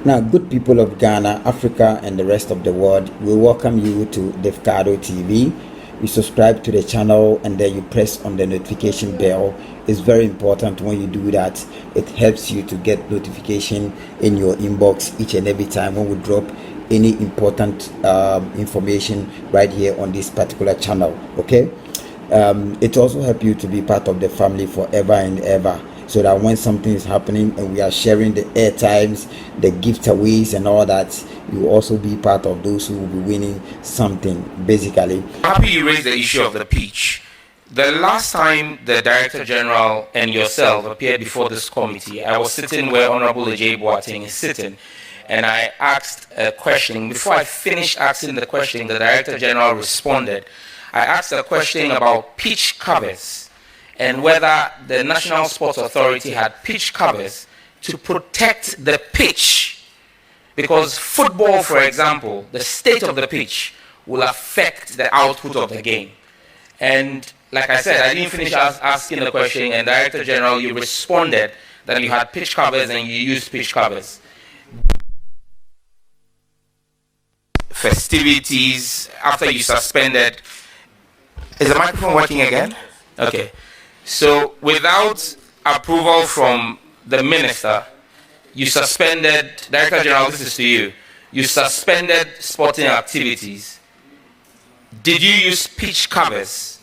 Now, good people of Ghana, Africa, and the rest of the world, we welcome you to Davcadotv. You subscribe to the channel and then you press on the notification bell. It's very important when you do that. It helps you to get notification in your inbox each and every time when we drop any important information right here on this particular channel. Okay, it also helps you to be part of the family forever and ever, so that when something is happening and we are sharing the airtimes, the giveaways and all that, you will also be part of those who will be winning something, basically. Happy you raised the issue of the pitch. The last time the Director General and yourself appeared before this committee, I was sitting where Honorable Ghpage is sitting, and I asked a question. Before I finished asking the question, the Director General responded. I asked a question about pitch covers and whether the National Sports Authority had pitch covers to protect the pitch. Because football, for example, the state of the pitch will affect the output of the game. And like I said, I didn't finish asking the question, and Director General, you responded that you had pitch covers and you used pitch covers. Festivities, after you suspended. Is the microphone working again? Okay. So without approval from the minister, you suspended, Director General, this is to you, you suspended sporting activities. Did you use pitch covers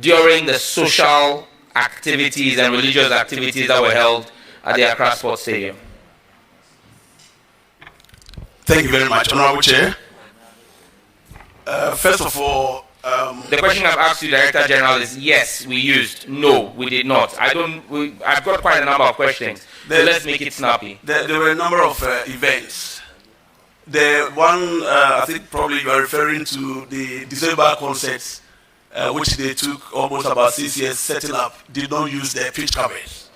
during the social activities and religious activities that were held at the Accra Sports Stadium? Thank you very much, Honorable Chair. First of all, the question I've asked you, Director General, is yes, we used. No, we did not. I've got quite a number of questions. So let's make it snappy. There were a number of events. The one, I think probably you are referring to the December concerts, which they took almost about 6 years setting up, did not use their pitch covers.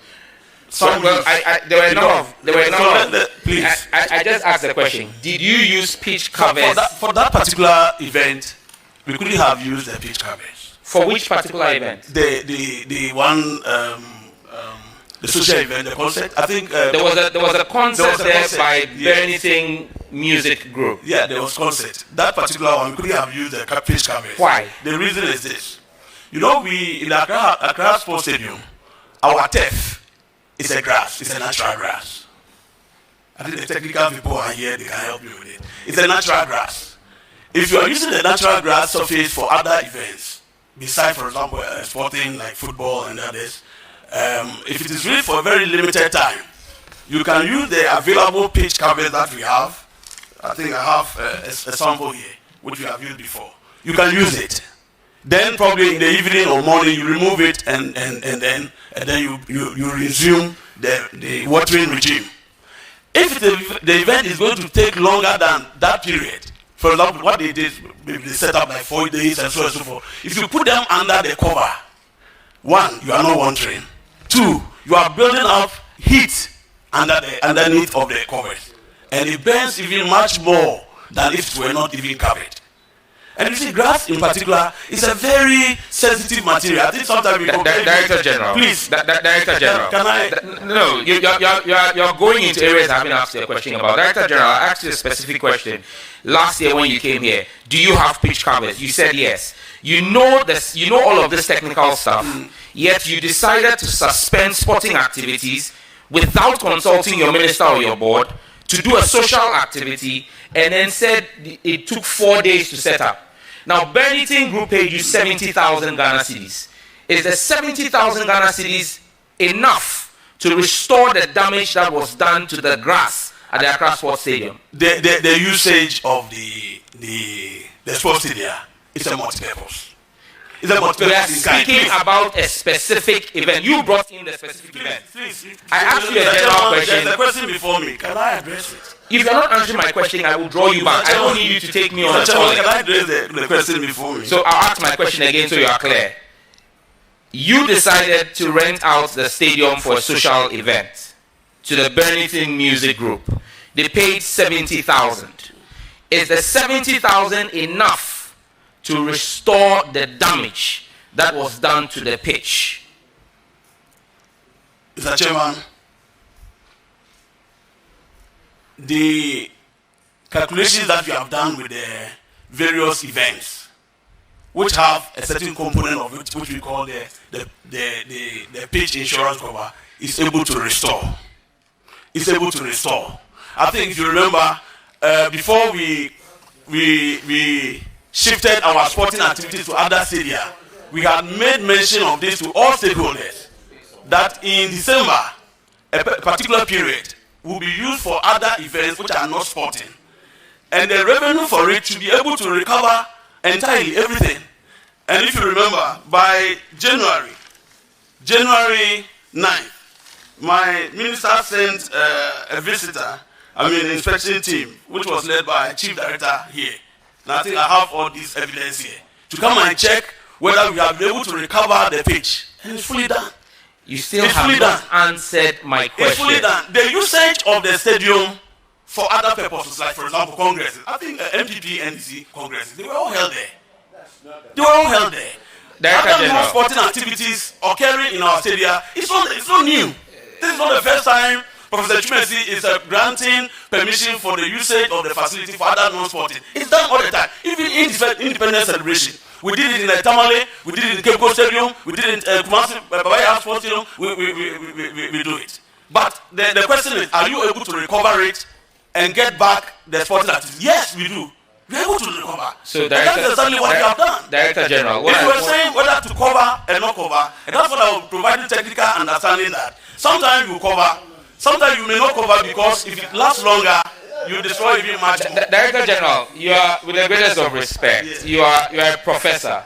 There were a number of. Please. I just asked the question. Did you use pitch covers? For that particular event, we couldn't have used the pitch covers. For which particular event? The one, the social event, the concert. I think there was a concert there by Bernithing Music Group. Yeah, there was concert. That particular one, we couldn't have used the pitch covers. Why? The reason is this. You know, we in Accra Sports Stadium, our turf is a grass. It's a natural grass. I think the technical people are here. They can help you with it. It's a natural grass. If you are using the natural grass surface for other events, besides, for example, sporting like football and others, if it is really for a very limited time, you can use the available pitch covers that we have. I think I have a sample here, which we have used before. You can use it. Then probably in the evening or morning, you remove it and then you resume the watering regime. If the event is going to take longer than that period, for example, what they did, they set up like 4 days and so on and so forth. If you put them under the cover, one, you are not watering. Two, you are building up heat underneath of the covers. And it burns even much more than if it were not even covered. And you see, grass in particular is a very sensitive material. I think sometimes we Director General, please. Director General, can I? No, you're going into areas I haven't asked you a question about. Director General, I asked you a specific question. Last year when you came here, do you have pitch covers? You said yes. You know this. You know all of this technical stuff. Yet you decided to suspend sporting activities without consulting your minister or your board to do a social activity, and then said it took 4 days to set up. Now, Bernithing Group paid you 70,000 Ghana cedis. Is the 70,000 Ghana cedis enough to restore the damage that was done to the grass at the Accra Sports Stadium? The usage of the sports stadium is a multi-purpose. We are speaking about a specific event. You brought in the specific event. Please. I asked you a general question. There's a question before me. Can I address it? If you're not answering my question, I will draw you back. I don't need you to take me on a toilet. Can I address the question before me? So I'll ask my question again so you are clear. You decided to rent out the stadium for a social event to the Bernithing Music Group. They paid 70,000. Is the 70,000 enough to restore the damage that was done to the pitch? Mr. Chairman, the calculations that you have done with the various events, which have a certain component of it, which we call the pitch insurance cover, is able to restore. It's able to restore. I think if you remember, before we shifted our sporting activities to other stadia, we had made mention of this to all stakeholders, that in December, a particular period will be used for other events which are not sporting. And the revenue for it should be able to recover entirely everything. And if you remember, by January 9th, my minister sent a visitor, inspection team, which was led by Chief Director here. And I think I have all this evidence here, to come and check whether we have been able to recover the pitch. And it's fully done. You still have not answered my question. It's fully done. The usage of the stadium for other purposes, like for example congresses, I think MPP, NDC congresses, they were all held there. They were all held there. Other non-sporting activities occurring in our stadia, it's not new. This is not the first time Professor Chumesi is granting permission for the usage of the facility for other non-sporting. It's done all the time. Even independence celebration. We did it in Tamale, we did it in Ghpage Stadium, we did it in Kumasi, Babaya Sports Stadium, we do it. But the question is, are you able to recover it and get back the sporting activities? Yes, we do. We are able to recover. So that's exactly what we have done. Director General, if you were saying whether to cover and not cover, and that's what I will provide technical understanding that sometimes you cover, sometimes you may not cover because if it lasts longer, you destroy even much more. Director General, you are, with the greatest of respect, yes. you are a professor.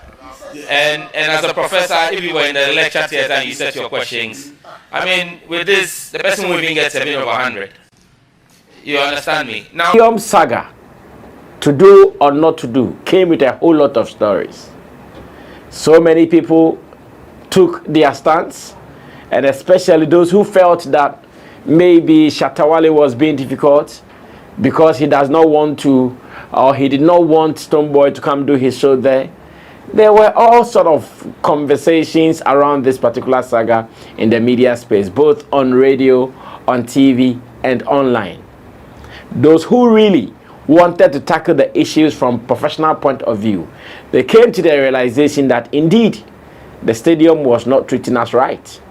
Yes. And as a professor, if you were in the lecture theater and you set your questions, with this, the person who even gets a minute of 100. You understand me? Now, saga, to do or not to do, came with a whole lot of stories. So many people took their stance, and especially those who felt that maybe Shattawale was being difficult because he does not want to, or he did not want Stonebwoy to come do his show there. There were all sort of conversations around this particular saga in the media space, both on radio, on TV, and online. Those who really wanted to tackle the issues from a professional point of view, they came to the realization that indeed the stadium was not treating us right.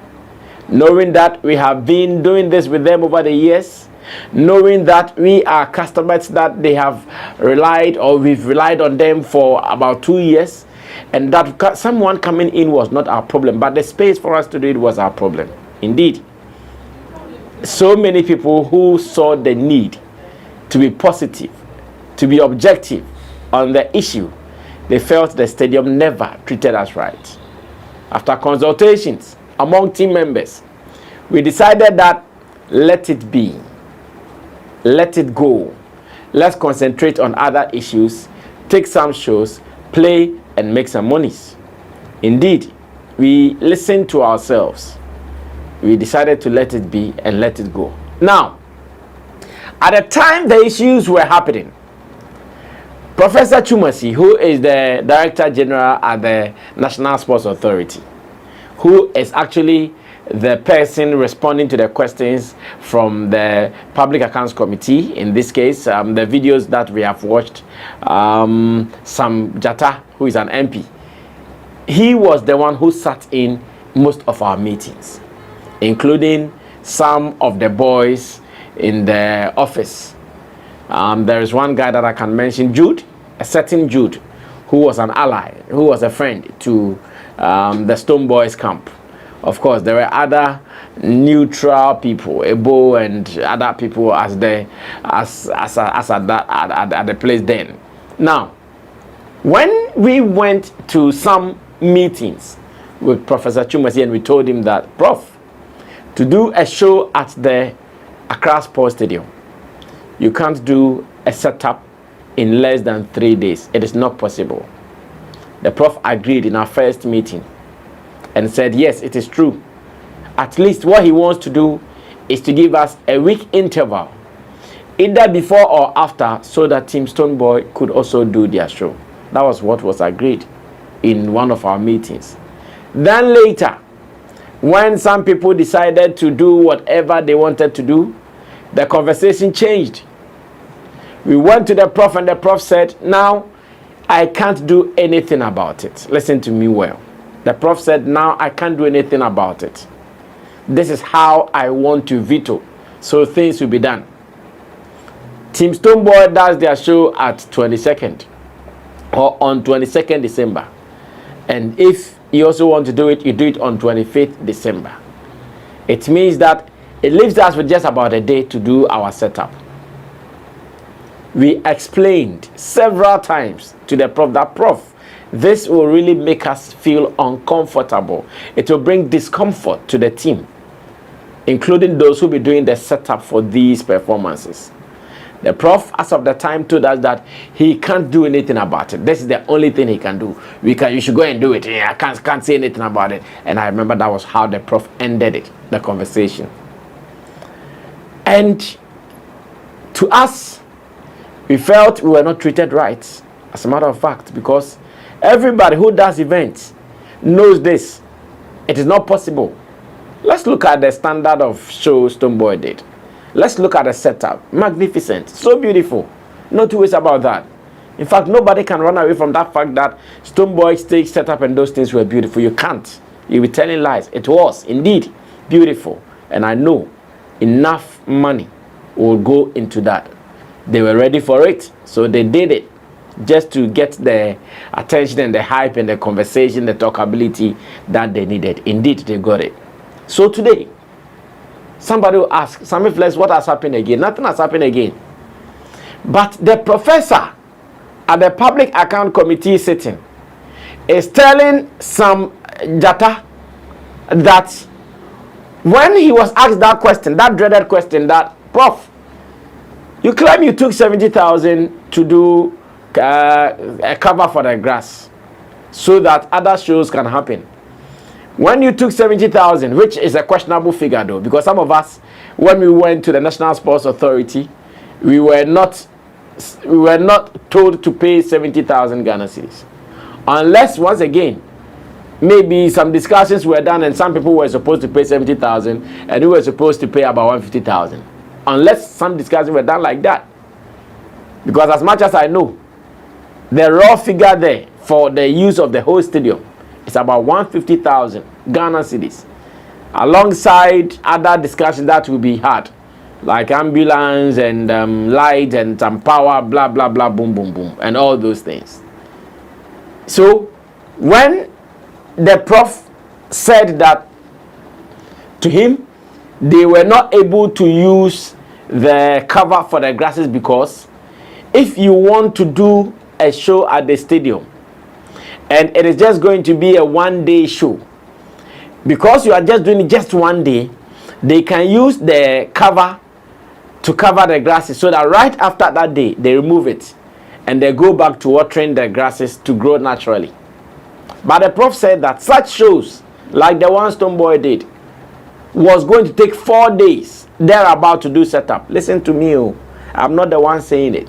Knowing that we have been doing this with them over the years, knowing that we are customers that they have relied, or we've relied on them for about 2 years, and that someone coming in was not our problem, but the space for us to do it was our problem. Indeed, so many people who saw the need to be positive, to be objective on the issue, they felt the stadium never treated us right. After consultations among team members, we decided that let it be, let it go. Let's concentrate on other issues, take some shows, play, and make some monies. Indeed, we listened to ourselves. We decided to let it be and let it go. Now, at the time the issues were happening, Professor Chumesi, who is the Director General at the National Sports Authority, who is actually the person responding to the questions from the Public Accounts Committee, in this case, the videos that we have watched, Sam Jata, who is an MP, he was the one who sat in most of our meetings, including some of the boys in the office. There is one guy that I can mention, Jude, a certain Jude, who was an ally, who was a friend to the Stonebwoy's camp. Of course, there were other neutral people, Ebo and other people at the place then. Now, when we went to some meetings with Professor Chumesi and we told him that, Prof, to do a show at the Accra Sports Stadium, you can't do a setup in less than 3 days. It is not possible. The Prof agreed in our first meeting and said, yes, it is true. At least what he wants to do is to give us a week interval, either before or after, so that Team Stonebwoy could also do their show. That was what was agreed in one of our meetings. Then later, when some people decided to do whatever they wanted to do, the conversation changed. We went to the prof, and the prof said, now I can't do anything about it. Listen to me well. The prof said, now I can't do anything about it. This is how I want to veto, so things will be done. Team Stonebwoy does their show at 22nd or on 22nd December. And if you also want to do it, you do it on 25th December. It means that it leaves us with just about a day to do our setup. We explained several times to the prof that, prof, this will really make us feel uncomfortable. It will bring discomfort to the team, including those who will be doing the setup for these performances. The prof, as of the time, told us that he can't do anything about it. This is the only thing he can do. You should go and do it. Yeah, I can't say anything about it. And I remember that was how the prof ended it, the conversation. And to us, we felt we were not treated right, as a matter of fact, because everybody who does events knows this. It is not possible. Let's look at the standard of show Stonebwoy did. Let's look at the setup. Magnificent. So beautiful. No two ways about that. In fact, nobody can run away from that fact that Stonebwoy stage setup and those things were beautiful. You can't. You'll be telling lies. It was indeed beautiful. And I know enough money will go into that. They were ready for it. So they did it just to get the attention and the hype and the conversation, the talkability that they needed. Indeed, they got it. So today, somebody will ask, Sammyflex, what has happened again? Nothing has happened again. But the professor at the public account committee sitting is telling some Jata that when he was asked that question, that dreaded question, that, Prof, you claim you took 70,000 to do a cover for the grass so that other shows can happen. When you took 70,000, which is a questionable figure though, because some of us, when we went to the National Sports Authority, we were not told to pay 70,000 Ghana cedis. Unless, once again, maybe some discussions were done and some people were supposed to pay 70,000 and we were supposed to pay about 150,000. Unless some discussions were done like that. Because as much as I know, the raw figure there for the use of the whole stadium is about 150,000 Ghana cedis, alongside other discussions that will be had, like ambulance and light and some power, blah, blah, blah, boom, boom, boom, and all those things. So when the prof said that to him, they were not able to use the cover for the grasses because if you want to do a show at the stadium, and it is just going to be a one-day show, because you are just doing it just one day, they can use the cover to cover the grasses so that right after that day, they remove it and they go back to watering the grasses to grow naturally. But the prof said that such shows, like the one Stonebwoy did, was going to take 4 days. They're about to do setup. Listen to me, I'm not the one saying it.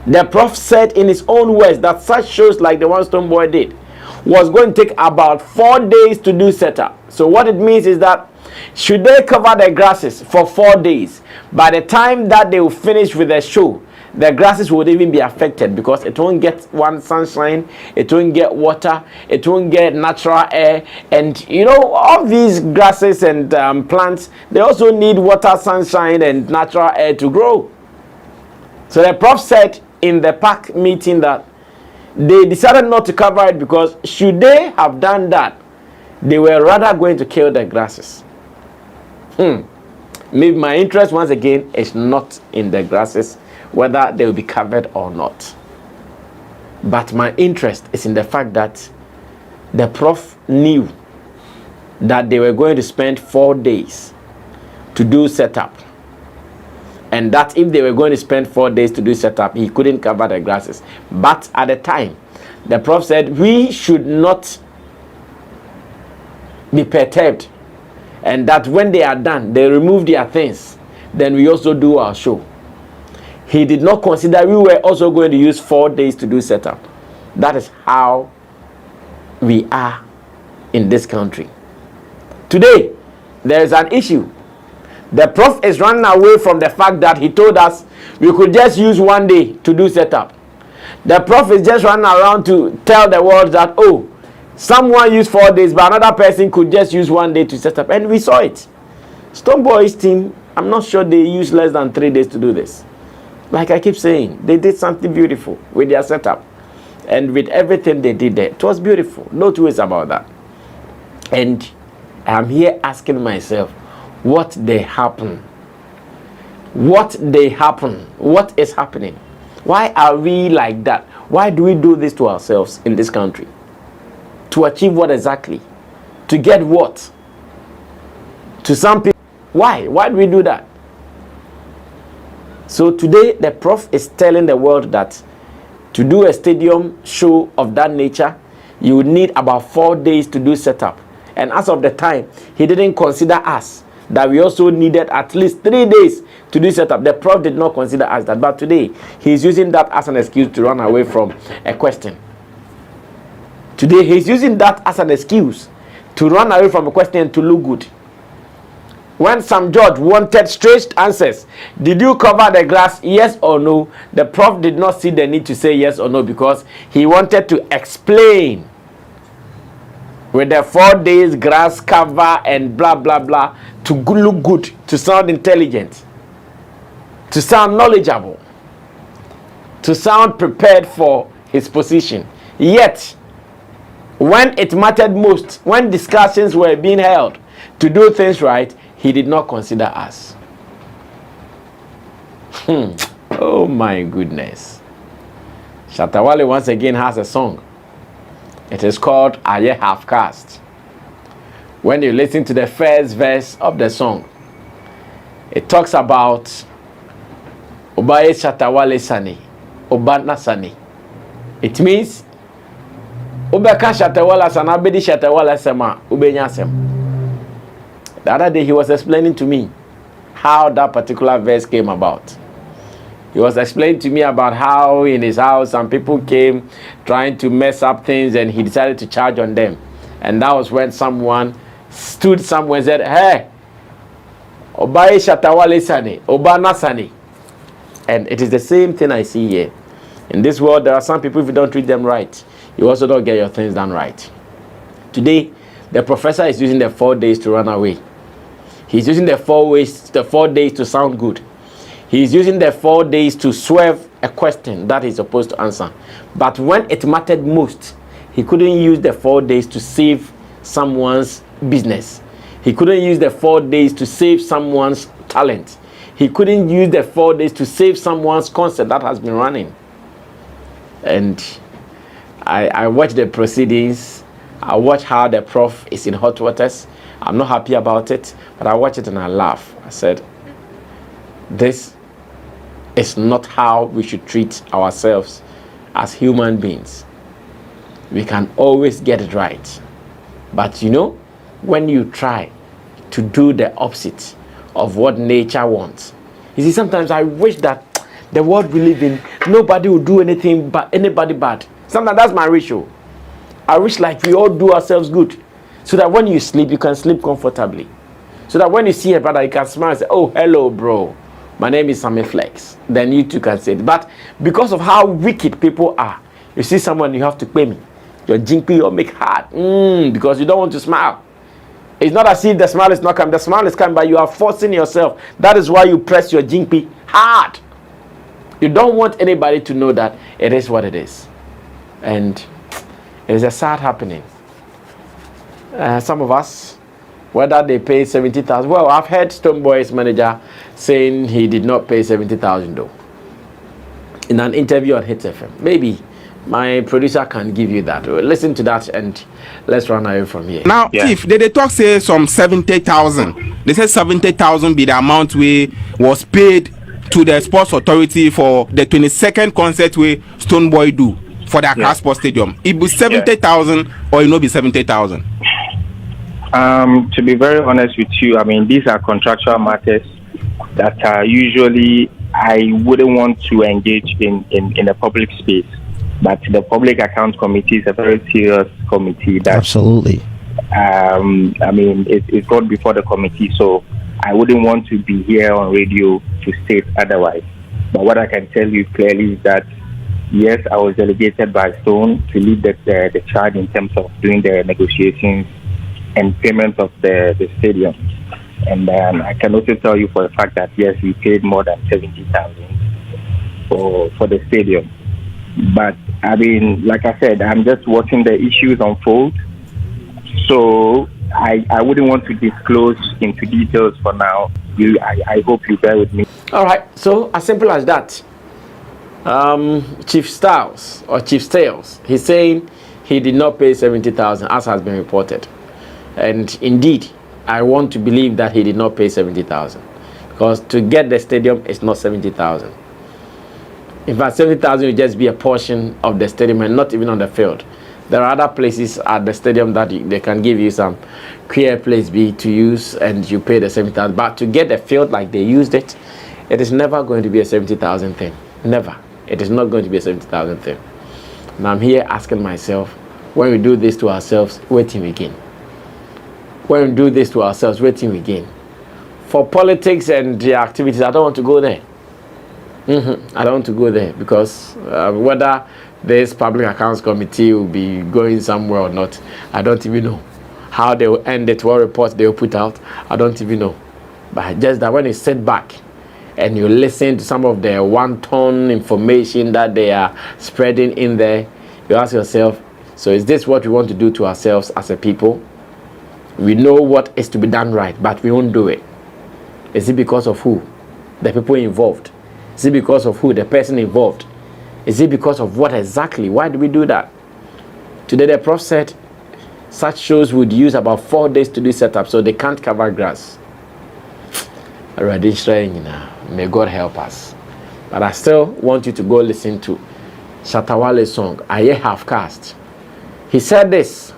The prof said in his own words that such shows like the one Stonebwoy did was going to take about 4 days to do setup. So what it means is that should they cover the grasses for 4 days, by the time that they will finish with the show, the grasses would even be affected because it won't get one sunshine, it won't get water, it won't get natural air. And you know, all these grasses and plants, they also need water, sunshine and natural air to grow. So the prof said in the PAC meeting that they decided not to cover it because should they have done that, they were rather going to kill the grasses. Maybe my interest once again is not in the grasses, whether they will be covered or not. But my interest is in the fact that the prof knew that they were going to spend 4 days to do setup. And that if they were going to spend 4 days to do setup, he couldn't cover the grasses. But at the time, the prof said, we should not be perturbed. And that when they are done, they remove their things. Then we also do our show. He did not consider we were also going to use 4 days to do setup. That is how we are in this country. Today, there is an issue The prof is running away from the fact that he told us we could just use 1 day to do setup. The prof is just running around to tell the world that, oh, someone used 4 days, but another person could just use 1 day to set up. And we saw it. Stonebwoy's team, I'm not sure they used less than 3 days to do this. Like I keep saying, they did something beautiful with their setup. And with everything they did there, it was beautiful. No two ways about that. And I'm here asking myself, what they happen? What they happen? What is happening? Why are we like that? Why do we do this to ourselves in this country? To achieve what exactly? To get what? To some people. Why? Why do we do that? So today the prof is telling the world that to do a stadium show of that nature, you would need about 4 days to do setup. And as of the time, he didn't consider us that we also needed at least 3 days to do setup. The prof did not consider us that. But today, he's using that as an excuse to run away from a question. Today, he's using that as an excuse to run away from a question and to look good. When Sam George wanted straight answers, did you cover the grass, yes or no? The prof did not see the need to say yes or no because he wanted to explain with the 4 days grass cover and blah blah blah to look good, to sound intelligent, to sound knowledgeable, to sound prepared for his position. Yet, when it mattered most, when discussions were being held to do things right, he did not consider us. Oh my goodness. Shattawale once again has a song. It is called Aye Half Caste. When you listen to the first verse of the song, it talks about Obaye Shattawale Sani, Obana Sani. It means Obeka Shattawale Sana, Bedi Shattawale Sama, Ubenya Sem. The other day he was explaining to me how that particular verse came about. He was explaining to me about how in his house some people came trying to mess up things and he decided to charge on them. And that was when someone stood somewhere and said, hey, Obaye Shattawale Sani, Obana Sani. And it is the same thing I see here. In this world, there are some people, if you don't treat them right, you also don't get your things done right. Today, the professor is using the 4 days to run away. He's using the 4 days to sound good. He's using the 4 days to swerve a question that he's supposed to answer. But when it mattered most, he couldn't use the 4 days to save someone's business. He couldn't use the 4 days to save someone's talent. He couldn't use the 4 days to save someone's concert that has been running. And I watched the proceedings. I watched how the prof is in hot waters. I'm not happy about it, but I watch it and I laugh. I said, this is not how we should treat ourselves as human beings. We can always get it right. But you know, when you try to do the opposite of what nature wants, you see, sometimes I wish that the world we live in, nobody will do anything but anybody bad. Sometimes that's my ratio. I wish like we all do ourselves good, so that when you sleep, you can sleep comfortably. So that when you see a brother, you can smile and say, oh, hello, bro. My name is Sammyflex. Then you too can say it. But because of how wicked people are, you see someone, you have to pay me. Your jinky or make hard. Because you don't want to smile. It's not as if the smile is not coming. The smile is coming, but you are forcing yourself. That is why you press your jinky hard. You don't want anybody to know that it is what it is. And it is a sad happening. Some of us, whether they pay 70,000. Well, I've heard Stonebwoy's manager saying he did not pay 70,000 though. In an interview on Hits FM. Maybe my producer can give you that. Listen to that and let's run away from here. Now, if they talk say some 70,000, they say 70,000 be the amount we was paid to the sports authority for the 22nd concert we Stonebwoy do for the Accra Sports Stadium. It be 70,000 or it no be 70,000. To be very honest with you, I mean, these are contractual matters that are usually I wouldn't want to engage in a public space. But the Public Account Committee is a very serious committee. That, absolutely. I mean, it's got before the committee, so I wouldn't want to be here on radio to state otherwise. But what I can tell you clearly is that, yes, I was delegated by Stone to lead the charge in terms of doing the negotiations and payment of the stadium. And I can also tell you for the fact that, yes, we paid more than 70,000 for the stadium. But, I mean, like I said, I'm just watching the issues unfold. So I wouldn't want to disclose into details for now. I hope you bear with me. All right. So as simple as that. Chief Styles, he's saying he did not pay 70,000 as has been reported. And indeed, I want to believe that he did not pay 70,000 because to get the stadium is not 70,000. In fact, 70,000 will just be a portion of the stadium and not even on the field. There are other places at the stadium that they can give you some clear place B to use and you pay the 70,000. But to get the field like they used it, it is never going to be a 70,000 thing. Never. It is not going to be a 70,000 thing. And I'm here asking myself, when we do this to ourselves, wait till we gain. When we do this to ourselves, wait till we gain. For politics and the activities, I don't want to go there. I don't want to go there because whether this public accounts committee will be going somewhere or not, I don't even know. How they will end it, what reports they will put out, I don't even know. But just that when you sit back and you listen to some of the one-ton information that they are spreading in there, you ask yourself, so is this what we want to do to ourselves as a people? We know what is to be done right, but we won't do it. Is it because of who? The people involved. Is it because of who? The person involved. Is it because of what exactly? Why do we do that? Today the prof said such shows would use about 4 days to do setup, so they can't cover grass. May God help us. But I still want you to go listen to Shattawale's song, Aye Half Cast. He said this,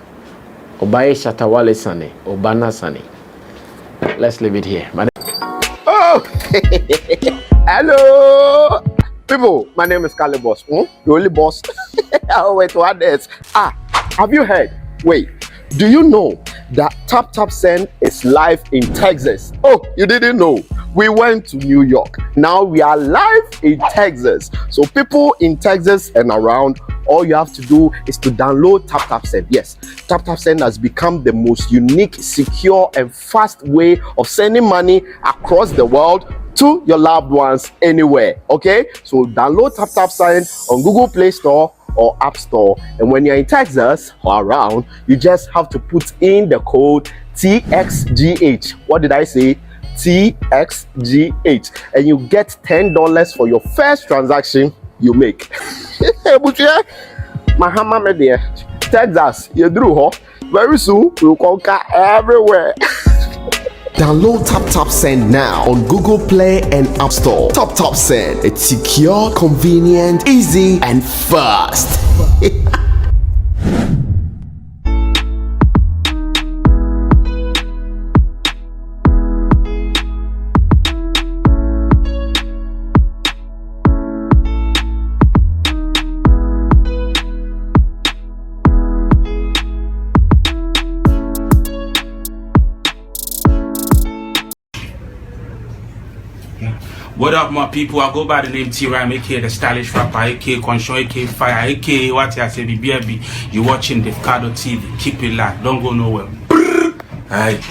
Obaye Shattawale Sane, Obana Sane. Let's leave it here. Oh, hello, people. My name is Kale Boss. The only boss. Oh, wait, what this? Have you heard? Wait, do you know that Tap Send is live in Texas? Oh, you didn't know? We went to New York. Now we are live in Texas. So people in Texas and around, all you have to do is to download Tap Send. Yes, Tap Send has become the most unique, secure, and fast way of sending money across the world to your loved ones anywhere. Okay, so download Tap Send on Google Play Store or App Store, and when you're in Texas or around, you just have to put in the code TXGH. What did I say? TXGH, and you get $10 for your first transaction you make. Mahama Media, Texas, you drew, very soon we'll conquer everywhere. Download Tap Send now on Google Play and App Store. Tap Send, it's secure, convenient, easy, and fast. What up, my people? I go by the name T-Ram, aka the stylish rapper, aka Conshon, aka Fire, aka what I say, BBB. You're watching Davcadotv. Keep it locked. Don't go nowhere. Alright.